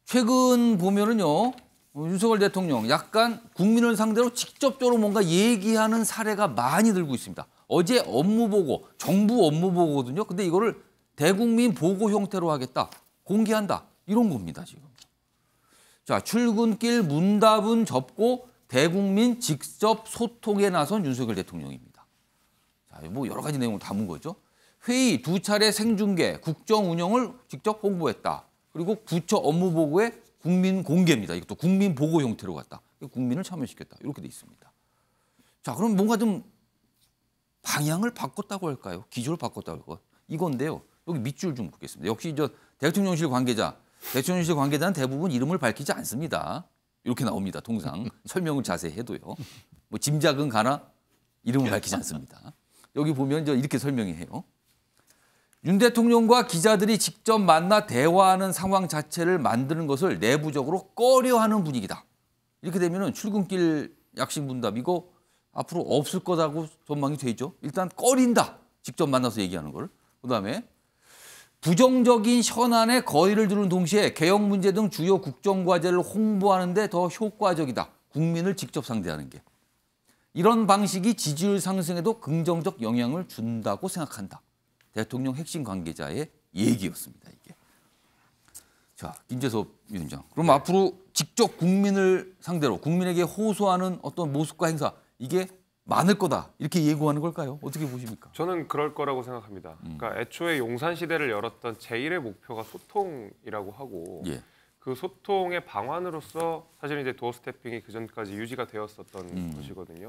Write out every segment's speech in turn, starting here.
최근 보면은요, 윤석열 대통령 약간 국민을 상대로 직접적으로 뭔가 얘기하는 사례가 많이 늘고 있습니다. 어제 업무보고, 정부 업무보고거든요. 근데 이거를 대국민 보고 형태로 하겠다, 공개한다, 이런 겁니다, 지금. 자, 출근길 문답은 접고 대국민 직접 소통에 나선 윤석열 대통령입니다. 자, 뭐 여러 가지 내용을 담은 거죠. 회의 2차례 생중계, 국정 운영을 직접 홍보했다. 그리고 부처 업무 보고에 국민 공개입니다. 이것도 국민 보고 형태로 갔다. 국민을 참여시켰다. 이렇게 돼 있습니다. 자, 그럼 뭔가 좀 방향을 바꿨다고 할까요? 기조를 바꿨다고 할까요? 이건데요. 여기 밑줄 좀 긋겠습니다. 역시 저 대통령실 관계자는 대부분 이름을 밝히지 않습니다. 이렇게 나옵니다. 통상 설명을 자세히 해도요. 뭐 짐작은 가나 이름을 밝히지 않습니다. 여기 보면 이렇게 설명해요. 윤 대통령과 기자들이 직접 만나 대화하는 상황 자체를 만드는 것을 내부적으로 꺼려하는 분위기다. 이렇게 되면 출근길 약식문답 이거 앞으로 없을 거라고 전망이 되죠. 일단 꺼린다. 직접 만나서 얘기하는 걸. 그다음에 부정적인 현안에 거의를 두는 동시에 개혁 문제 등 주요 국정과제를 홍보하는 데 더 효과적이다. 국민을 직접 상대하는 게. 이런 방식이 지지율 상승에도 긍정적 영향을 준다고 생각한다. 대통령 핵심 관계자의 얘기였습니다. 이게. 자, 김재섭 위원장. 그럼 앞으로 직접 국민을 상대로 국민에게 호소하는 어떤 모습과 행사 이게 많을 거다. 이렇게 예고하는 걸까요? 어떻게 보십니까? 저는 그럴 거라고 생각합니다. 그러니까 애초에 용산 시대를 열었던 제1의 목표가 소통이라고 하고 예. 그 소통의 방안으로서 사실 이제 도어 스태핑이 그 전까지 유지가 되었었던 것이거든요.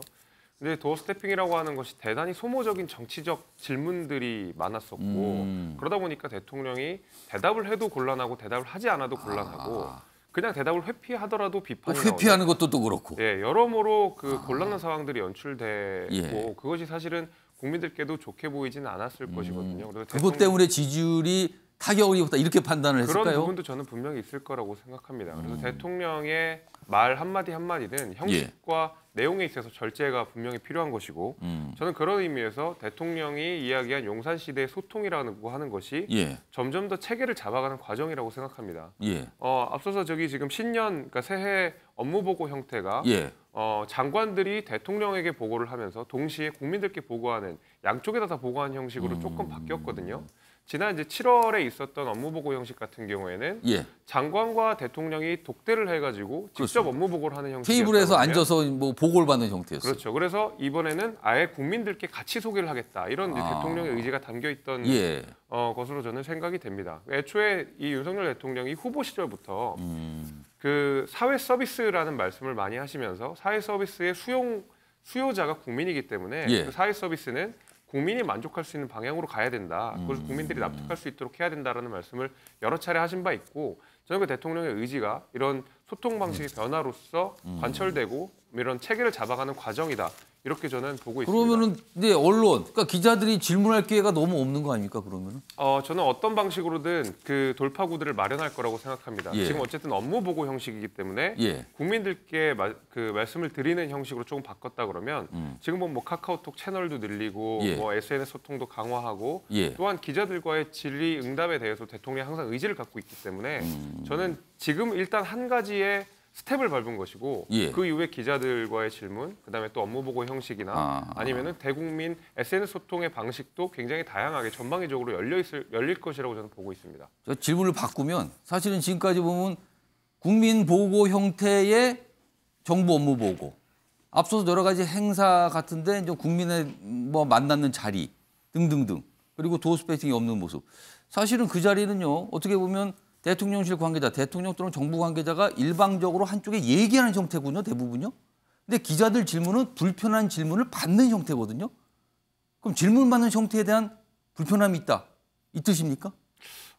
근데 도어 스태핑이라고 하는 것이 대단히 소모적인 정치적 질문들이 많았었고 그러다 보니까 대통령이 대답을 해도 곤란하고 대답을 하지 않아도 곤란하고 그냥 대답을 회피하더라도 비판이 회피하는 것도 또 그렇고. 예, 여러모로 그 곤란한 상황들이 연출되고 예. 그것이 사실은 국민들께도 좋게 보이지는 않았을 것이거든요. 그래서 그것 때문에 지지율이 타격을 입었다 이렇게 판단을 그런 했을까요? 부분도 저는 분명히 있을 거라고 생각합니다. 그래서 대통령의 말 한마디 한마디는 형식과 내용에 있어서 절제가 분명히 필요한 것이고 저는 그런 의미에서 대통령이 이야기한 용산 시대의 소통이라고 하는 것이 점점 더 체계를 잡아가는 과정이라고 생각합니다. 앞서서 저기 지금 신년, 그러니까 새해 업무보고 형태가 장관들이 대통령에게 보고를 하면서 동시에 국민들께 보고하는 양쪽에다 다 보고하는 형식으로 조금 바뀌었거든요. 지난 이제 7월에 있었던 업무보고 형식 같은 경우에는 장관과 대통령이 독대를 해가지고 직접 업무보고를 하는 형식이었거든요. 테이블에서 앉아서 뭐 보고를 받는 형태였어요. 그렇죠. 그래서 이번에는 아예 국민들께 같이 소개를 하겠다. 이런 이제 대통령의 의지가 담겨 있던 것으로 저는 생각이 됩니다. 애초에 이 윤석열 대통령이 후보 시절부터 그 사회 서비스라는 말씀을 많이 하시면서 사회 서비스의 수요자가 국민이기 때문에 그 사회 서비스는 국민이 만족할 수 있는 방향으로 가야 된다. 그걸 국민들이 납득할 수 있도록 해야 된다라는 말씀을 여러 차례 하신 바 있고 저는 그 대통령의 의지가 이런 소통 방식의 변화로서 관철되고 이런 체계를 잡아가는 과정이다. 이렇게 저는 보고 있습니다. 그러면은 이제 언론, 그러니까 기자들이 질문할 기회가 너무 없는 거 아닙니까? 그러면은? 저는 어떤 방식으로든 그 돌파구들을 마련할 거라고 생각합니다. 지금 어쨌든 업무 보고 형식이기 때문에 국민들께 그 말씀을 드리는 형식으로 조금 바꿨다 그러면 지금 보면 뭐 카카오톡 채널도 늘리고 뭐 SNS 소통도 강화하고 또한 기자들과의 질의응답에 대해서 대통령이 항상 의지를 갖고 있기 때문에 저는 지금 일단 한 가지의 스텝을 밟은 것이고 그 이후에 기자들과의 질문, 그다음에 또 업무 보고 형식이나 아니면은 대국민 SNS 소통의 방식도 굉장히 다양하게 전방위적으로 열릴 것이라고 저는 보고 있습니다. 질문을 바꾸면 사실은 지금까지 보면 국민 보고 형태의 정부 업무 보고, 앞서서 여러 가지 행사 같은데 이제 국민의 뭐 만나는 자리 등등등, 그리고 도어 스페이싱이 없는 모습. 사실은 그 자리는요, 어떻게 보면 대통령실 관계자, 대통령 또는 정부 관계자가 일방적으로 한쪽에 얘기하는 형태군요, 대부분요. 근데 기자들 질문은 불편한 질문을 받는 형태거든요. 그럼 질문 받는 형태에 대한 불편함이 있다, 이 뜻입니까?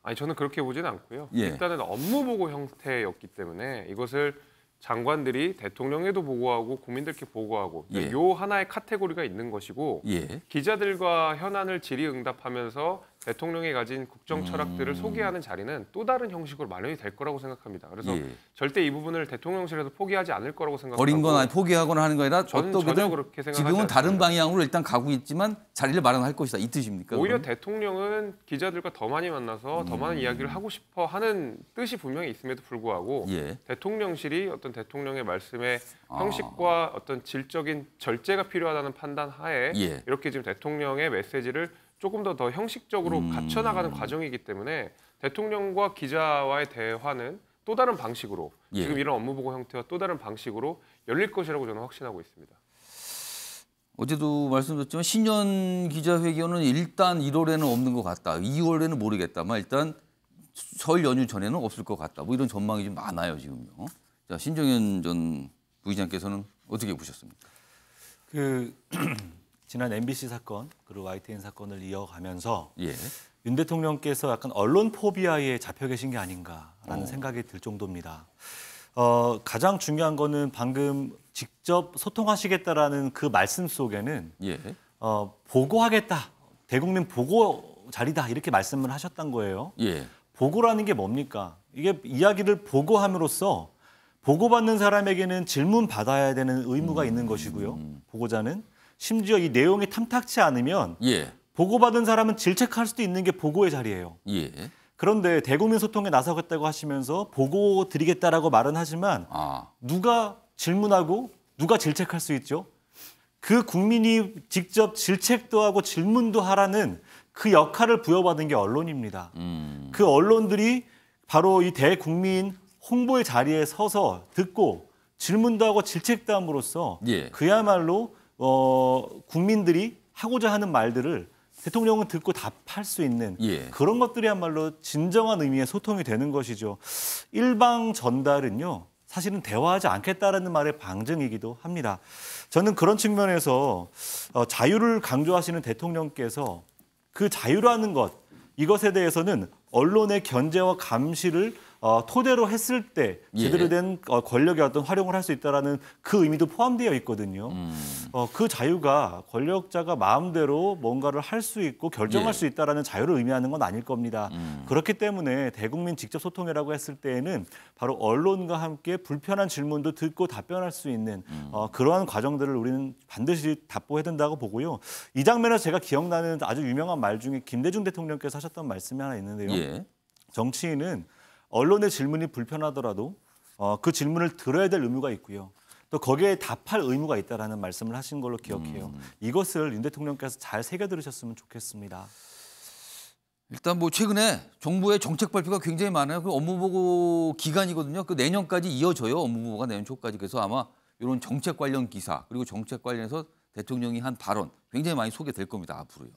아니, 저는 그렇게 보지는 않고요. 일단은 업무 보고 형태였기 때문에 이것을 장관들이 대통령에도 보고하고 국민들께 보고하고 요 하나의 카테고리가 있는 것이고 기자들과 현안을 질의응답하면서 대통령이 가진 국정 철학들을 소개하는 자리는 또 다른 형식으로 마련이 될 거라고 생각합니다. 그래서 예. 절대 이 부분을 대통령실에서 포기하지 않을 거라고 생각하고 버린 건 아니 포기하거나 하는 거 아니라 저는 전혀 어떻게든 그렇게 생각하지 지금은 다른 않습니다. 방향으로 일단 가고 있지만 자리를 마련할 것이다 이 뜻입니까? 오히려 그건? 대통령은 기자들과 더 많이 만나서 더 많은 이야기를 하고 싶어 하는 뜻이 분명히 있음에도 불구하고 예. 대통령실이 어떤 대통령의 말씀에 형식과 어떤 질적인 절제가 필요하다는 판단 하에 예. 이렇게 지금 대통령의 메시지를 조금 더 형식적으로 갖춰나가는 과정이기 때문에 대통령과 기자와의 대화는 또 다른 방식으로 예. 지금 이런 업무 보고 형태와 또 다른 방식으로 열릴 것이라고 저는 확신하고 있습니다. 어제도 말씀드렸지만 신년 기자회견은 일단 1월에는 없는 것 같다. 2월에는 모르겠다만 일단 설 연휴 전에는 없을 것 같다. 뭐 이런 전망이 좀 많아요 지금요. 자 신정현 전 부의장께서는 어떻게 보셨습니까? 지난 MBC 사건 그리고 YTN 사건을 이어가면서 예. 윤 대통령께서 약간 언론 포비아에 잡혀 계신 게 아닌가라는 생각이 들 정도입니다. 가장 중요한 거는 방금 직접 소통하시겠다라는 그 말씀 속에는 예. 보고하겠다, 대국민 보고 자리다 이렇게 말씀을 하셨던 거예요. 예. 보고라는 게 뭡니까? 이게 이야기를 보고함으로써 보고받는 사람에게는 질문 받아야 되는 의무가 있는 것이고요. 보고자는 심지어 이 내용이 탐탁치 않으면 예. 보고받은 사람은 질책할 수도 있는 게 보고의 자리예요. 예. 그런데 대국민 소통에 나서겠다고 하시면서 보고 드리겠다라고 말은 하지만 누가 질문하고 누가 질책할 수 있죠? 그 국민이 직접 질책도 하고 질문도 하라는 그 역할을 부여받은 게 언론입니다. 그 언론들이 바로 이 대국민 홍보의 자리에 서서 듣고 질문도 하고 질책도 함으로써 예. 그야말로 국민들이 하고자 하는 말들을 대통령은 듣고 답할 수 있는 예. 그런 것들이야말로 진정한 의미의 소통이 되는 것이죠. 일방 전달은요. 사실은 대화하지 않겠다라는 말의 방증이기도 합니다. 저는 그런 측면에서 자유를 강조하시는 대통령께서 그 자유라는 것, 이것에 대해서는 언론의 견제와 감시를 토대로 했을 때 제대로 된 권력의 어떤 활용을 할 수 있다라는 그 의미도 포함되어 있거든요. 그 자유가 권력자가 마음대로 뭔가를 할 수 있고 결정할 수 있다라는 자유를 의미하는 건 아닐 겁니다. 그렇기 때문에 대국민 직접 소통이라고 했을 때에는 바로 언론과 함께 불편한 질문도 듣고 답변할 수 있는 그러한 과정들을 우리는 반드시 답보해야 된다고 보고요. 이 장면에서 제가 기억나는 아주 유명한 말 중에 김대중 대통령께서 하셨던 말씀이 하나 있는데요. 예. 정치인은 언론의 질문이 불편하더라도 그 질문을 들어야 될 의무가 있고요. 또 거기에 답할 의무가 있다라는 말씀을 하신 걸로 기억해요. 이것을 윤 대통령께서 잘 새겨 들으셨으면 좋겠습니다. 일단 뭐 최근에 정부의 정책 발표가 굉장히 많아요. 그 업무보고 기간이거든요. 그 내년까지 이어져요. 업무보고가 내년 초까지. 그래서 아마 이런 정책 관련 기사 그리고 정책 관련해서 대통령이 한 발언 굉장히 많이 소개될 겁니다. 앞으로요.